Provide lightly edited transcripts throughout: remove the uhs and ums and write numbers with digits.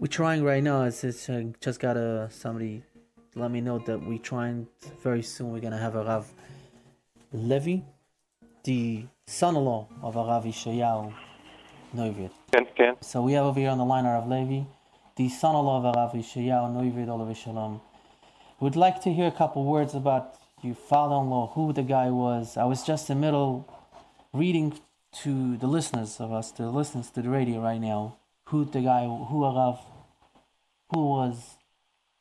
we're trying right now. It's just got somebody let me know that we're trying very soon. We're gonna have a Rav Levi, the son-in-law of Rav Yeshayahu Nuyvid. Ken. So we have over here on the line Rav Levi, the son-in-law of Rav Yeshayahu Nuyvid, Olav Shalom. We'd like to hear a couple words about your father-in-law, who the guy was. I was just in the middle reading to the listeners of us, to the listeners to the radio right now, who the guy, who Rav, who was,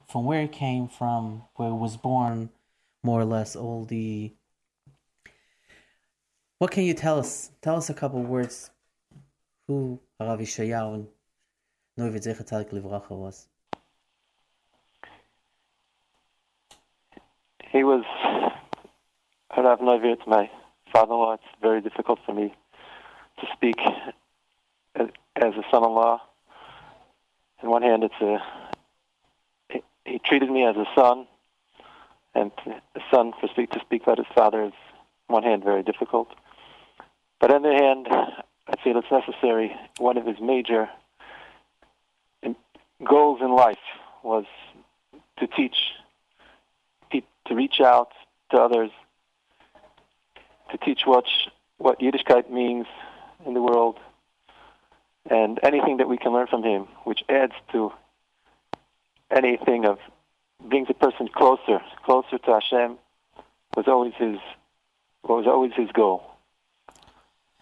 from where he came from, where he was born, more or less, all the... What can you tell us? Tell us a couple words who Rav Yeshayahu Nuyvid Zecher Tzadik Livracha was. He was Rav Nuyvirt, my father-in-law. It's very difficult for me to speak as a son-in-law. On one hand, he treated me as a son, and a son to speak about his father is, on one hand, very difficult. But on the other hand, I feel it's necessary. One of his major goals in life was to teach, to reach out to others, to teach what Yiddishkeit means in the world, and anything that we can learn from him, which adds to anything of brings a person closer to Hashem, was always his goal.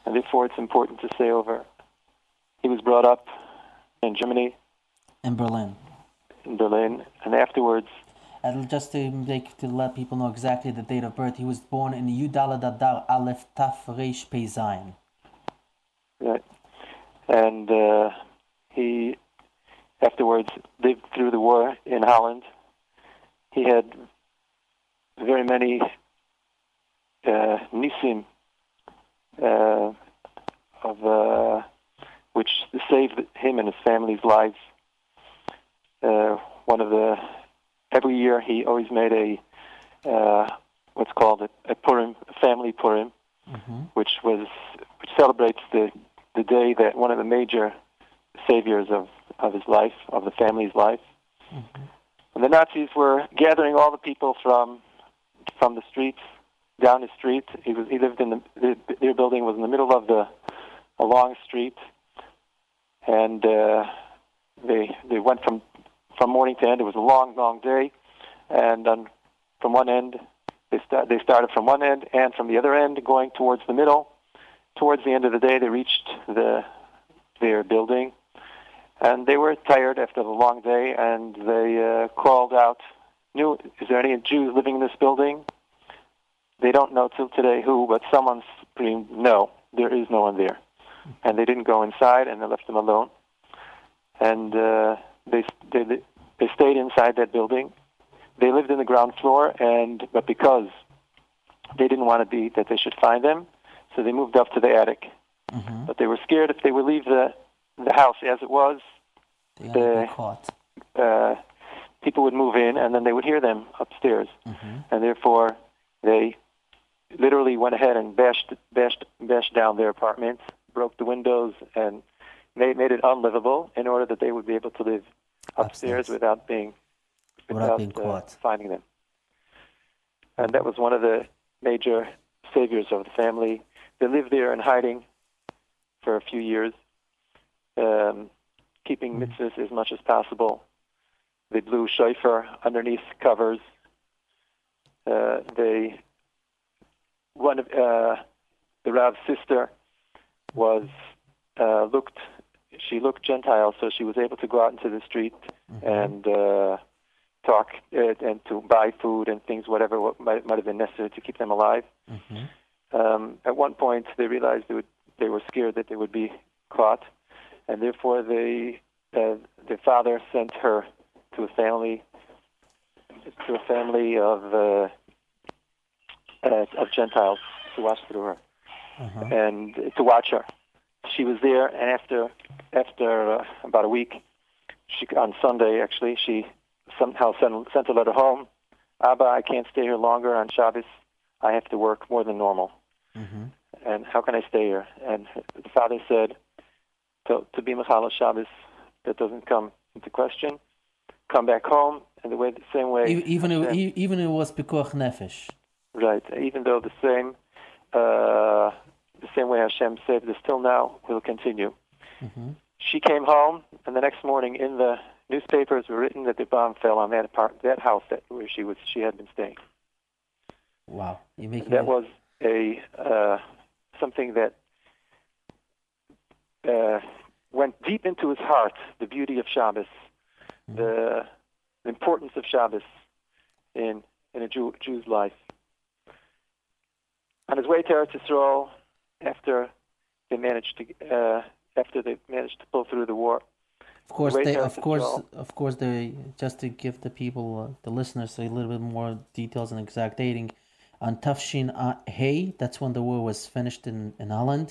And therefore, it's important to say over. He was brought up in Germany, in Berlin, and afterwards. And just to let people know exactly the date of birth, he was born in Yudalad Adar Aleph Taf Reish Pei Zayin. Right, and he afterwards lived through the war in Holland. He had very many nisim which saved him and his family's lives. Every year he always made what's called a Purim, a family Purim, which celebrates the day that one of the major saviors of his life, of the family's life. And the Nazis were gathering all the people from the streets, down the street. He lived in their building was in the middle of a long street, and they went from morning to end. It was a long, long day, and from one end they started from one end and from the other end, going towards the middle. Towards the end of the day, they reached their building, and they were tired after the long day, and they called out, "Is there any Jews living in this building?" They don't know till today who, but someone screamed, "No, there is no one there." And they didn't go inside, and they left them alone. And they stayed inside that building. They lived in the ground floor, but because they didn't want that they should find them, so they moved up to the attic. But they were scared if they would leave the house as it was, people would move in, and then they would hear them upstairs. And therefore, they literally went ahead and bashed down their apartment, broke the windows, and made it unlivable in order that they would be able to live upstairs without being caught, finding them. And that was one of the major saviors of the family. They lived there in hiding for a few years, keeping mitzvahs as much as possible. They blew shofar underneath covers. The Rav's sister looked Gentile, so she was able to go out into the street and talk and to buy food and things, whatever might have been necessary to keep them alive. At one point, they realized they were scared that they would be caught, and therefore their father sent her to a family of Gentiles to watch through her and to watch her. She was there, and after about a week, on Sunday actually, she somehow sent a letter home. "Abba, I can't stay here longer on Shabbos. I have to work more than normal. And how can I stay here?" And the father said, "To be Mechalel Shabbos, that doesn't come into question, come back home, and the same way. Even it was pikuach nefesh. Right. Even though the same way Hashem saved us till now will continue. Mm-hmm. She came home, and the next morning in the newspapers were written that the bomb fell on that house where she had been staying. Wow. That was something that went deep into his heart, the beauty of Shabbos, the importance of Shabbos in a Jew's life. On his way to Eretz Yisrael, after they managed to pull through the war. Of course, they just to give the people, the listeners, a little bit more details and exact dating. On Tafshin Hay, that's when the war was finished in Holland,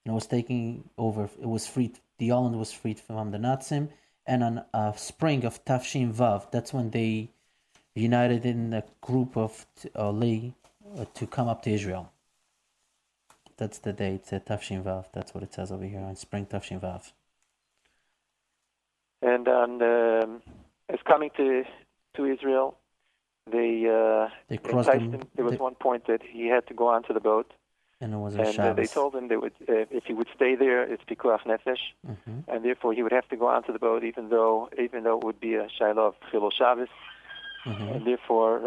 and it was taking over. It was freed. The Holland was freed from the Nazis, and on spring of Tafshin Vav, that's when they united in a group of to come up to Israel. That's the date, Tafshin Vav. That's what it says over here on spring Tafshin Vav. And on as coming to Israel, they crossed enticed him. There was one point that he had to go onto the boat, and it was they told him they would if he would stay there, it's pikuach nefesh, and therefore he would have to go onto the boat, even though it would be a shayla of chilul Shabbos, and therefore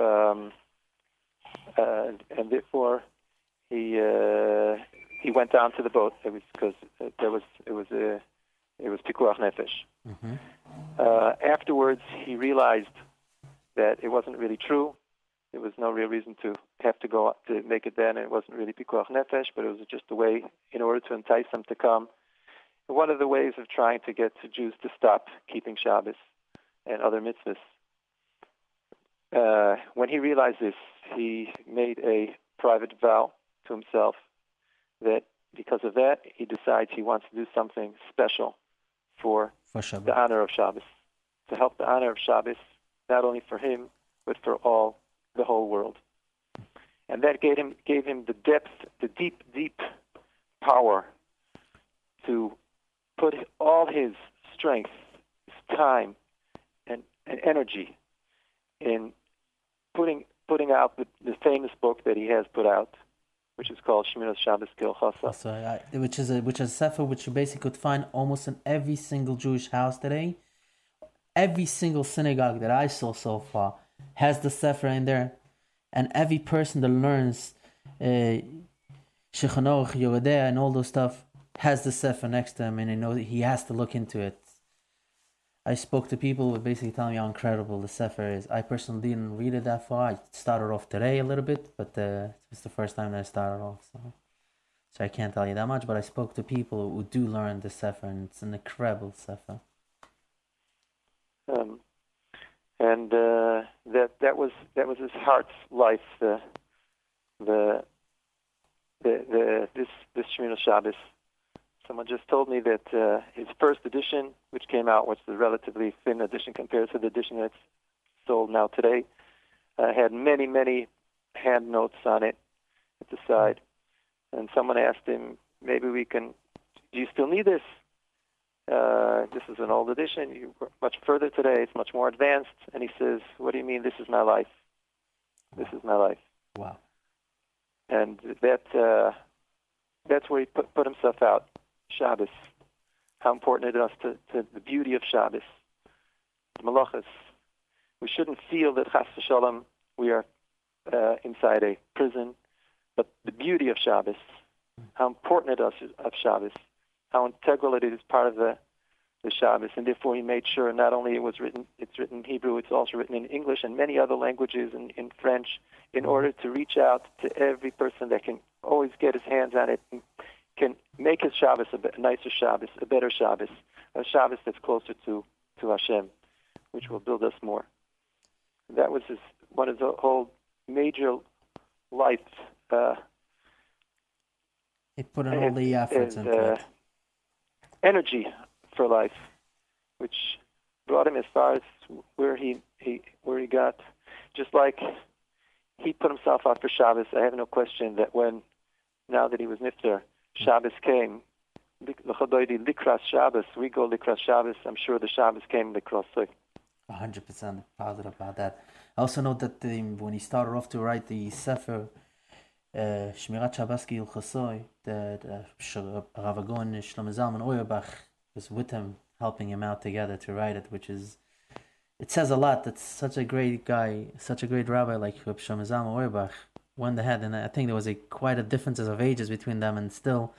he went down to the boat. It was because it was pikuach nefesh. Afterwards, he realized that it wasn't really true. There was no real reason to have to go to make it then, and it wasn't really pikuach nefesh, but it was just a way in order to entice them to come. One of the ways of trying to get the Jews to stop keeping Shabbos and other mitzvahs. When he realized this, he made a private vow to himself that because of that, he decides he wants to do something special for the honor of Shabbos, to help the honor of Shabbos, not only for him, but for the whole world. And that gave him the depth, the deep power to put all his strength, his time, and energy in putting out the famous book that he has put out, which is called Shmiras Shabbos Kehilchasa. Which is a sefer which you basically could find almost in every single Jewish house today. Every single synagogue that I saw so far has the sefer in there, and every person that learns Shechanoch, Yoredeh, and all those stuff has the sefer next to him, and they know that he has to look into it. I spoke to people who basically telling me how incredible the sefer is. I personally didn't read it that far. I started off today a little bit, but it was the first time that I started off, so I can't tell you that much. But I spoke to people who do learn the sefer, and it's an incredible sefer. And that was his heart's life. This Shmiras Shabbos. Someone just told me that his first edition, which came out, was the relatively thin edition compared to the edition that's sold now today, had many hand notes on it at the side. And someone asked him, maybe do you still need this? This is an old edition. You're much further today. It's much more advanced. And he says, what do you mean, this is my life? This is my life. Wow. And that's where he put himself out. Shabbos, how important it is to the beauty of Shabbos, the malachas. We shouldn't feel that chas v'shalom we are inside a prison, but the beauty of Shabbos, how important it is of Shabbos, how integral it is part of the Shabbos, and therefore he made sure not only it's written in Hebrew, it's also written in English and many other languages, in French, in order to reach out to every person that can always get his hands on it and can make his Shabbos a nicer Shabbos, a better Shabbos, a Shabbos that's closer to Hashem, which will build us more. That was one of the whole major life. He put in all the efforts into it. Energy for life, which brought him as far as where he got. Just like he put himself out for Shabbos, I have no question that now that he was nifter, Shabbos came, Likras Shabbos. We go Likras Shabbos. I'm sure the Shabbos came Likras. 100% positive about that. I also know that when he started off to write the Sefer Shmirat Shabbos Gil Chasoi, that Rav Agon Shlomo Zalman Auerbach was with him, helping him out together to write it, which is, it says a lot. That's such a great guy, such a great rabbi like Shlomo Zalman Auerbach, one they had, and I think there was quite a differences of ages between them, and still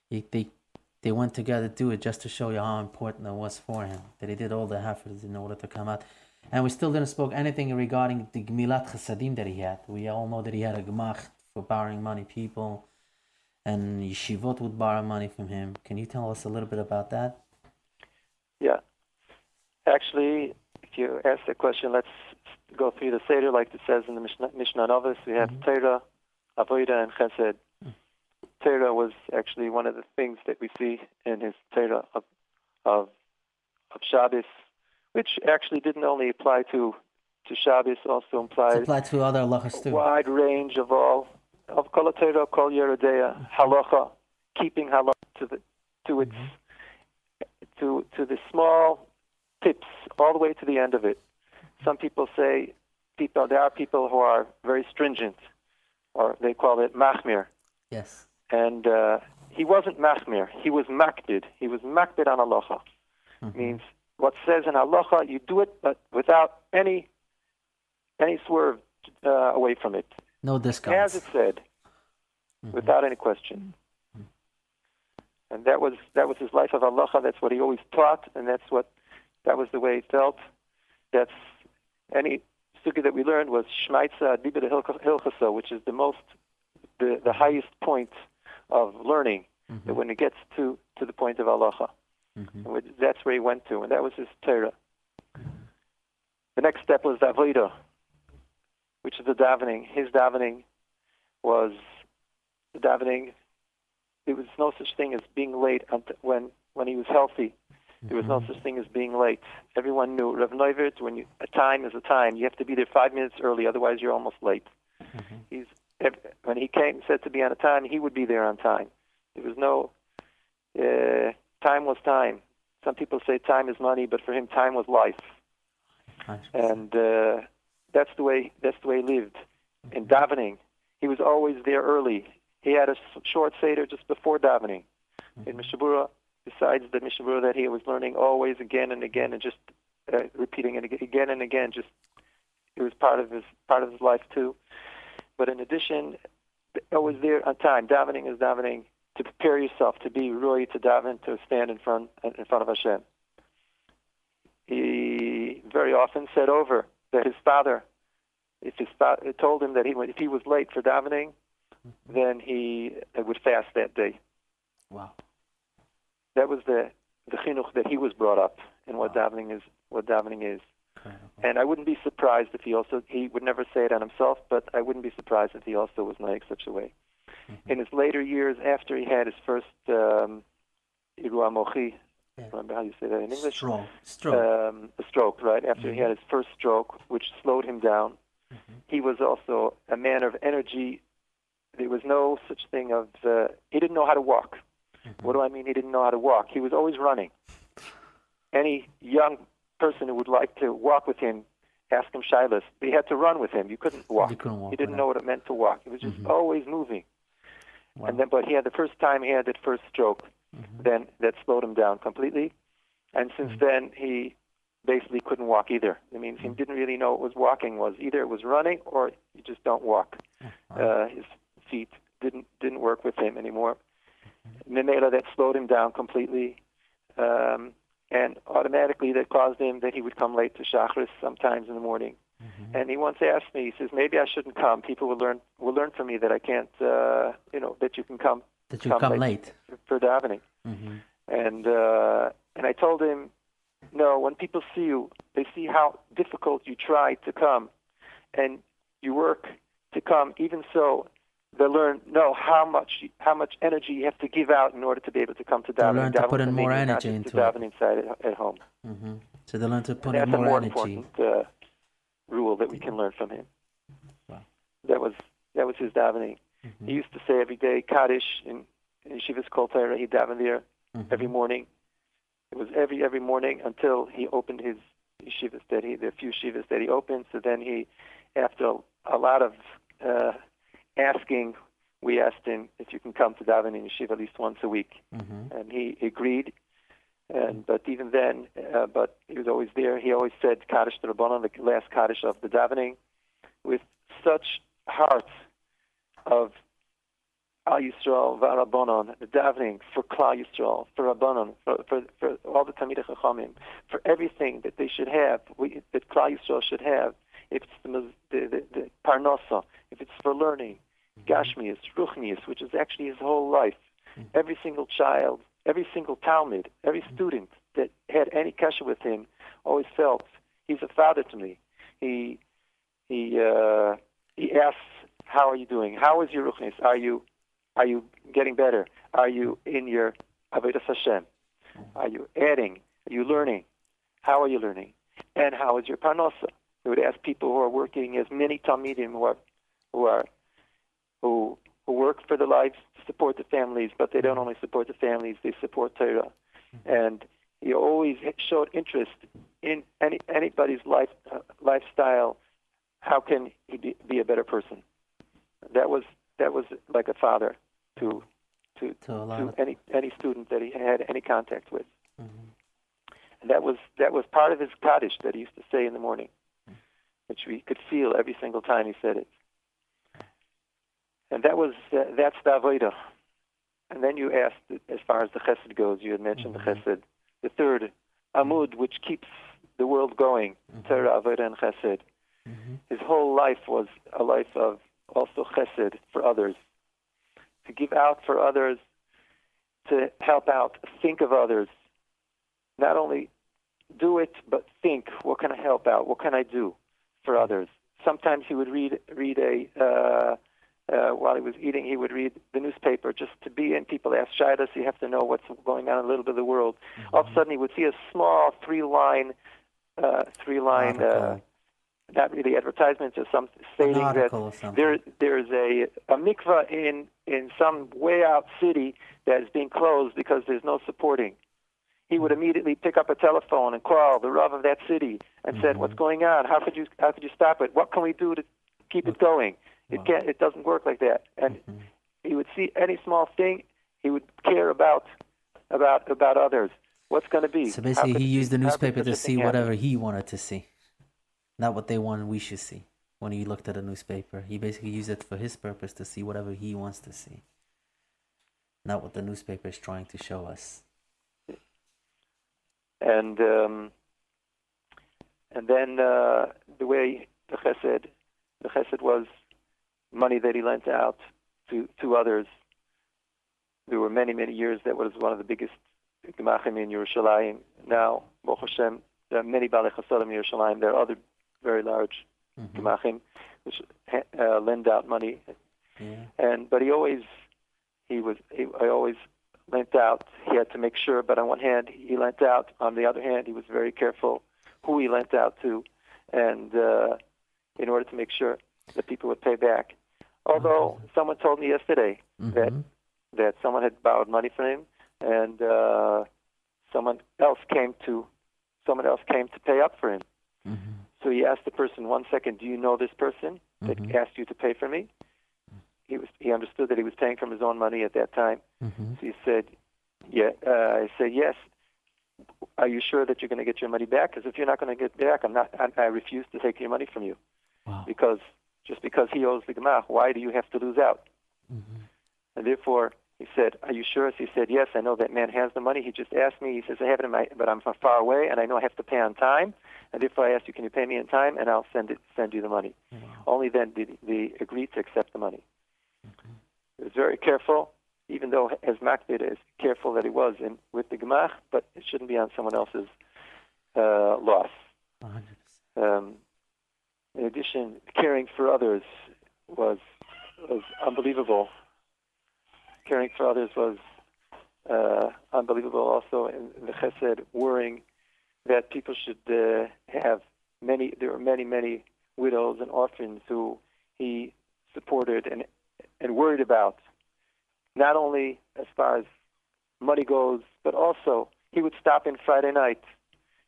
they went together to do it just to show you how important it was for him, that he did all the efforts in order to come out. And we still didn't spoke anything regarding the Gmilat Chasadim that he had. We all know that he had a Gemach for borrowing money, people, and Yeshivot would borrow money from him. Can you tell us a little bit about that? Yeah. Actually, if you ask the question, let's go through the Seder like it says in the Mishnah Novis. We have Torah, Avodah, and Chesed. Torah was actually one of the things that we see in his Torah of Shabbos, which actually didn't only apply to Shabbos, also applied to other halachas too. A wide range of Kol Torah, Kol Yerodea, halacha, keeping halacha to the small tips all the way to the end of it. Some people say there are people who are very stringent, or they call it machmir. Yes. And he wasn't machmir. He was makbid. He was makbid on halacha. Means what says in halacha, you do it, but without any swerve away from it. No discounts. As it said, without any question. And that was his life of halacha. That's what he always taught, and that was the way he felt. That's any sugya that we learned was shmaitza dibida hilchasa, which is the highest point of learning. That when it gets to the point of halacha, that's where he went to, and that was his Torah. The next step was the avodah, which is the davening. His davening was the davening. There was no such thing as being late when he was healthy. There was no such thing as being late. Everyone knew, Rav Nויבירט, a time is a time. You have to be there 5 minutes early, otherwise you're almost late. When he said to be on time, he would be there on time. There was no time was time. Some people say time is money, but for him, time was life. And that's the way he lived. In davening, he was always there early. He had a short seder just before davening. In Mishabura, besides the Mishabura that he was learning always again and again, and just repeating it again and again, just it was part of his life too. But in addition, always there on time. Davening is davening to prepare yourself to be roy, to daven, to stand in front of Hashem. He very often said over that his father, if his father told him that if he was late for davening, then he would fast that day. Wow. That was the chinuch that he was brought up in what davening is. And I wouldn't be surprised if he would never say it on himself, but I wouldn't be surprised if he also was like such a way. In his later years, after he had his first Irua Mochi, remember how you say that in English? A stroke, right? After he had his first stroke, which slowed him down, he was also a man of energy. There was no such thing of, he didn't know how to walk. What do I mean he didn't know how to walk? He was always running. Any young person who would like to walk with him, ask him shilas. But he had to run with him. You couldn't walk. He didn't know what it meant to walk. He was just always moving. Wow. But he had the first time he had that first stroke, then that slowed him down completely. And since then, he basically couldn't walk either. It means he didn't really know what walking was. Either it was running or you just don't walk. His feet didn't work with him anymore. Mimela, that slowed him down completely. And automatically that caused him that he would come late to Shachris sometimes in the morning. And he once asked me, he says, maybe I shouldn't come. People will learn from me that I can't, that you can come. That you come late. For davening. And I told him, no, when people see you, they see how difficult you try to come. And you work to come. Even so, they know how much energy you have to give out in order to be able to come to davening. They learn to put in more energy into it. Davening inside at home. So they learn to put in more energy. That's a more important rule that we can learn from him. Wow. That was his davening. He used to say every day Kaddish in Yeshiva's Kol Torah. He davened there every morning. It was every morning until he opened his yeshivas the few yeshivas that he opened. So then he, after a lot of asking, we asked him if you can come to daven in yeshiva at least once a week, and he agreed. But even then, but he was always there. He always said Kaddish to Rabbanon, the last Kaddish of the davening, with such heart of Al Yisrael v'Rabbanon, the davening for Klal Yisrael, for Rabbanon, for all the Talmidei Chachamim, for everything that they should have, that Klal Yisrael should have. If it's the Parnasa, if it's for learning, Gashmius, Ruchnius, which is actually his whole life. Every single child, every single Talmud, every student that had any kasha with him always felt he's a father to me. He asks, how are you doing? How is your Ruchnius? Are you getting better? Are you in your Avodas Hashem? Are you adding? Are you learning? How are you learning? And how is your Parnasa? We would ask people who are working, as many Talmidim who work for their lives to support the families, but they don't only support the families, they support Torah. And he always showed interest in anybody's lifestyle. How can he be a better person? That was like a father to any student that he had any contact with. And that was part of his Kaddish that he used to say in the morning, which we could feel every single time he said it. And that's the Avodah. And then you asked, as far as the Chesed goes, you had mentioned the Chesed, the third Amud, which keeps the world going, Torah, Avodah, and Chesed. His whole life was a life of also Chesed for others, to give out for others, to help out, think of others, not only do it, but think, what can I help out? What can I do for others? Sometimes he would read while he was eating, he would read the newspaper just to be in. People ask Shaidas, you have to know what's going on in a little bit of the world. All of a sudden he would see a small three-line, not really advertisements or some stating that there's a mikvah in some way out city that is being closed because there's no supporting. He would immediately pick up a telephone and call the Rav of that city and said, "What's going on? How could you stop it? What can we do to keep it going?" It doesn't work like that. And he would see any small thing, he would care about others. What's going to be? So basically, he used the newspaper to see whatever he wanted to see, not what they wanted we should see. When he looked at a newspaper, he basically used it for his purpose to see whatever he wants to see, not what the newspaper is trying to show us. And then the way the chesed was money that he lent out to others. There were many years that was one of the biggest gemachim in Yerushalayim. Now, Baruch Hashem, there are many Balei Chasadim in Yerushalayim. There are other very large gemachim which lend out money. But I always lent out. He had to make sure, but on one hand he lent out. On the other hand, he was very careful who he lent out to, and in order to make sure that people would pay back. Although someone told me yesterday that someone had borrowed money from him, and someone else came to pay up for him. So he asked the person, 1 second, do you know this person that asked you to pay for me? He understood that he was paying from his own money at that time. So he said, yeah. I said, yes. Are you sure that you're going to get your money back? Because if you're not going to get back, I refuse to take your money from you. Because just because he owes the gemach, why do you have to lose out? And therefore, he said, are you sure? So he said, yes, I know that man has the money. He just asked me. He says, I have it but I'm far away, and I know I have to pay on time. And therefore, I asked you, can you pay me in time? And I'll send you the money. Only then did he agree to accept the money. He was very careful, even though as Makbid is careful that he was with the gemach, but it shouldn't be on someone else's loss. In addition, caring for others was unbelievable. Caring for others was unbelievable also in the chesed, worrying that people should have many. There were many widows and orphans who he supported and worried about, not only as far as money goes, but also he would stop in Friday night.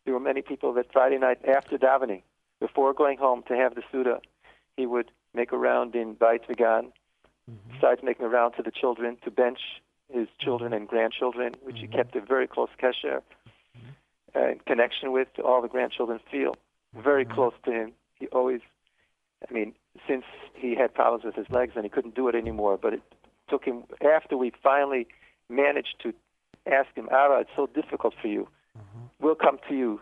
There were many people that Friday night after davening, before going home to have the Suda, he would make a round in Beit Vegan, besides making a round to the children, to bench his children and grandchildren, which he kept a very close kesher connection with, to all the grandchildren feel very close to him. He always, since he had problems with his legs and he couldn't do it anymore, but it took him, after we finally managed to ask him, Ara, it's so difficult for you. We'll come to you.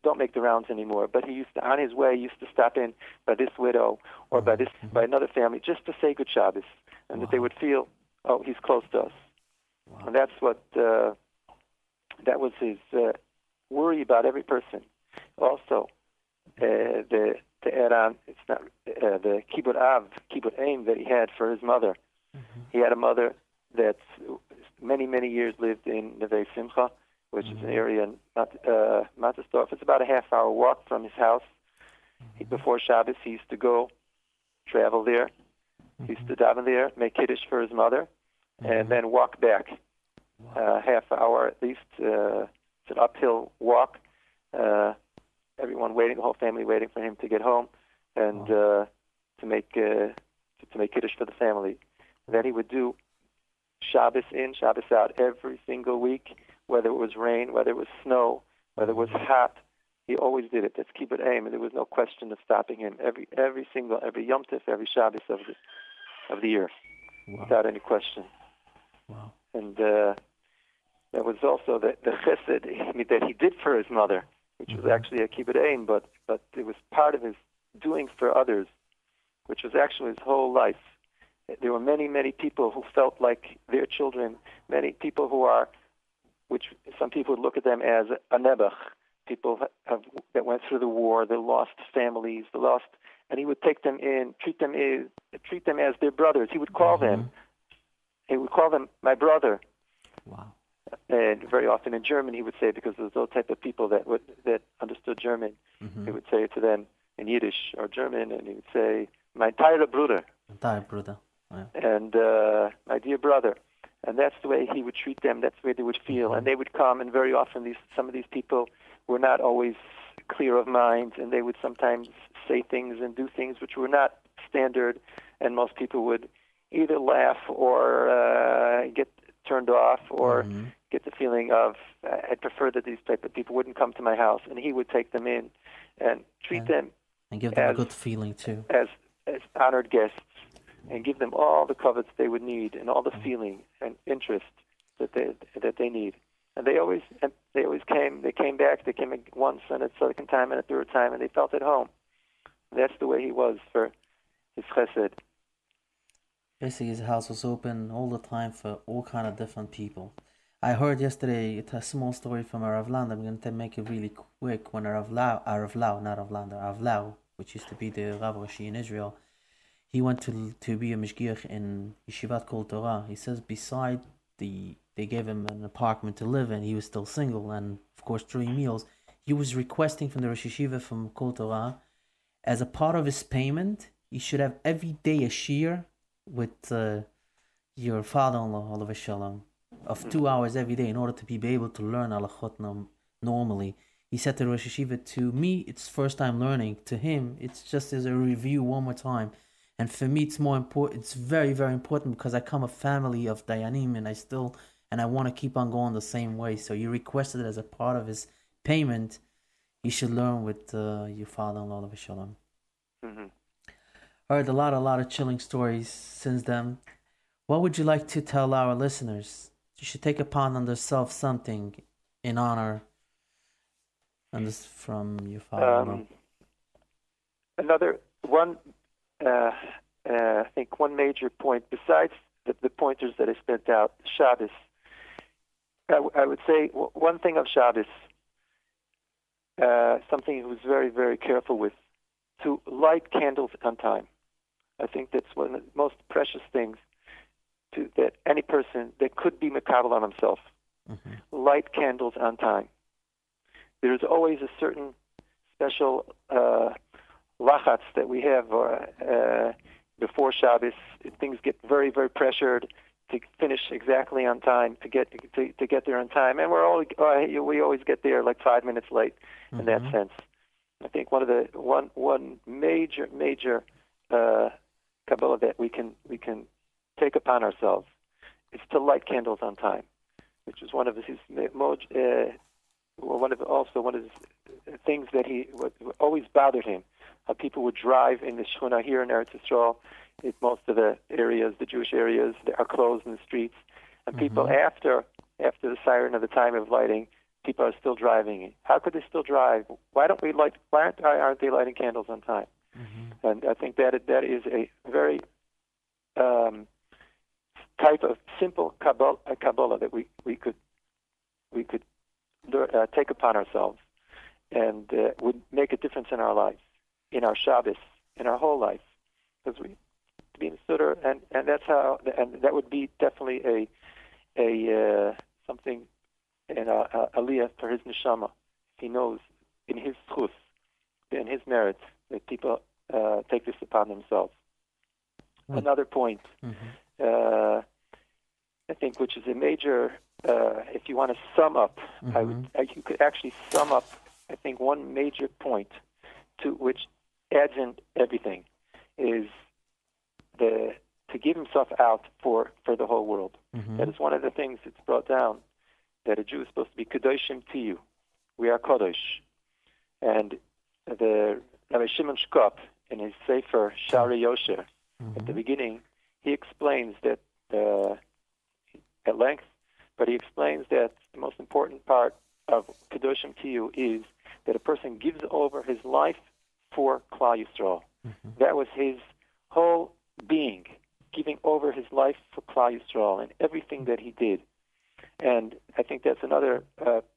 Don't make the rounds anymore. But he used to, on his way, he used to stop in by this widow or by another family just to say good Shabbos, and that they would feel, oh, he's close to us. Wow. And that's what, that was his worry about every person. Also, to add on, it's not the kibbut aim that he had for his mother. He had a mother that many, many years lived in Neve Simcha, which is an area in Mattersdorf. It's about a half-hour walk from his house. Before Shabbos, he used to go, travel there. He used to daven there, make kiddush for his mother, and then walk back. Half hour at least. It's an uphill walk. Everyone waiting, the whole family waiting for him to get home, and to make kiddush for the family. And then he would do Shabbos in, Shabbos out every single week, whether it was rain, whether it was snow, whether it was hot. He always did it. That's kibbut aim, and there was no question of stopping him. Every Yom Tov, every Shabbos of the year, without any question. Wow. And that was also the chesed that he did for his mother, which was actually a kibbut aim, but it was part of his doing for others, which was actually his whole life. There were many, many people who felt like their children, many people which some people would look at them as a nebuch, people that went through the war, they lost families, and he would take them in, treat them as their brothers. He would call them my brother. Wow. And very often in German he would say, because there was those type of people that understood German, he would say it to them in Yiddish or German, and he would say, "My teure Bruder." Yeah. And my dear brother. And that's the way he would treat them. That's the way they would feel. And they would come, and very often some of these people were not always clear of mind, and they would sometimes say things and do things which were not standard, and most people would either laugh or get turned off or get the feeling of, I'd prefer that these type of people wouldn't come to my house. And he would take them in and treat them and give them a good feeling too, as honored guests, and give them all the coverts they would need and all the feeling and interest that they need. And they always came. They came back. They came once and a second time and a third time, and they felt at home. And that's the way he was for his chesed. Basically, his house was open all the time for all kind of different people. I heard yesterday a small story from Rav Land. I'm going to make it really quick. When Rav Lau, which used to be the Rav Rashi in Israel, he went to be a mishgiach in Yeshivat Kol Torah. He says they gave him an apartment to live in. He was still single, and of course 3 meals. He was requesting from the Rosh Yeshiva from Kol Torah, as a part of his payment, he should have every day a shir with your father-in-law, Olav Shalom, of 2 hours every day in order to be able to learn halachot normally. He said to Rosh Yeshiva, to me, it's first time learning. To him, it's just as a review one more time. And for me, it's more important. It's very, very important because I come a family of Dayanim, and I want to keep on going the same way. So you requested it as a part of his payment. You should learn with your father-in-law, Olav Shalom. I heard a lot of chilling stories since then. What would you like to tell our listeners? You should take upon themselves something in honor and this from your father-in-law. Another one, I think one major point, besides the pointers that I spent out, Shabbos, I would say one thing of Shabbos, something he was very, very careful with, to light candles on time. I think that's one of the most precious things that any person that could be makabel on himself. Light candles on time. There's always a certain special lachatz that we have before Shabbos. Things get very, very pressured. finish exactly on time, to get there on time, and we always get there like 5 minutes late in that sense. I think one major Kabbalah that we can take upon ourselves is to light candles on time, which is one of his things that always bothered him. How people would drive in the Shechuna here in Eretz Yisrael. Most of the areas, the Jewish areas, are closed in the streets, and people after the siren of the time of lighting, people are still driving. How could they still drive? Why aren't they lighting candles on time? And I think that is a very type of simple Kabbalah that we could take upon ourselves, and would make a difference in our lives, in our Shabbos, in our whole life, because we be in Sutter, and that's how, and that would be definitely a something, an aliyah for his neshama. He knows in his zchus, in his merit, that people take this upon themselves. Another point, I think, which is a major, if you want to sum up, you could actually sum up, I think, one major point to which adds in everything is to give himself out for the whole world. That is one of the things that's brought down, that a Jew is supposed to be kadoshim to you. We are kadosh. And the Rabbi Shimon Shkop, in his Sefer Shari Yosher, at the beginning, he explains that at length, but he explains that the most important part of kadoshim to you is that a person gives over his life for Klal Yisrael. That was his whole being, giving over his life for Klal Yisrael and everything that he did. And I think that's another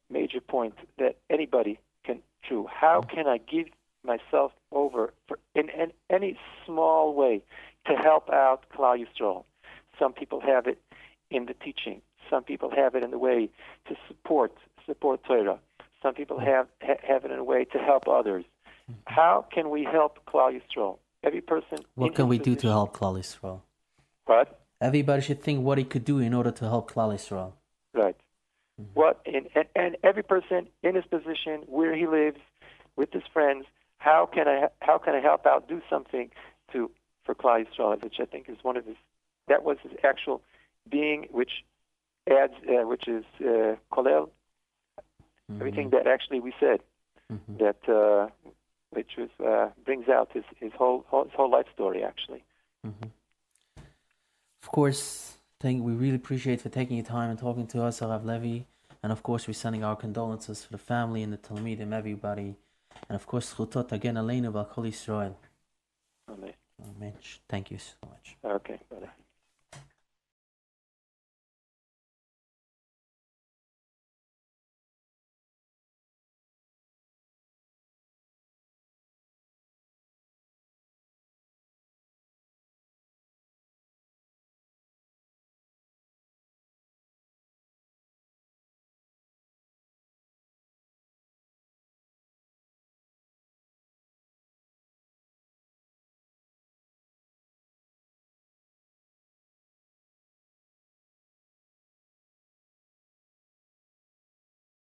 major point that anybody can do. How can I give myself over in any small way to help out Klal Yisrael? Some people have it in the teaching. Some people have it in the way to support Torah. Some people have it in a way to help others. How can we help Klal Yisrael? Every person. What can we do to help Klal Yisrael? What? Everybody should think what he could do in order to help Klal Yisrael. Right. And every person in his position, where he lives, with his friends, how can I help out, do something for Klal Yisrael, which I think is that was his actual being, which adds, which is kolel, everything that actually we said, that which was brings out his whole life story actually. Of course, we really appreciate for taking your time and talking to us, Rav Levi, and of course we're sending our condolences for the family and the Talmidim, everybody, and of course Chutot again Aleinu B'Kol Yisrael. Amen. Amen. Thank you so much. Okay, brother.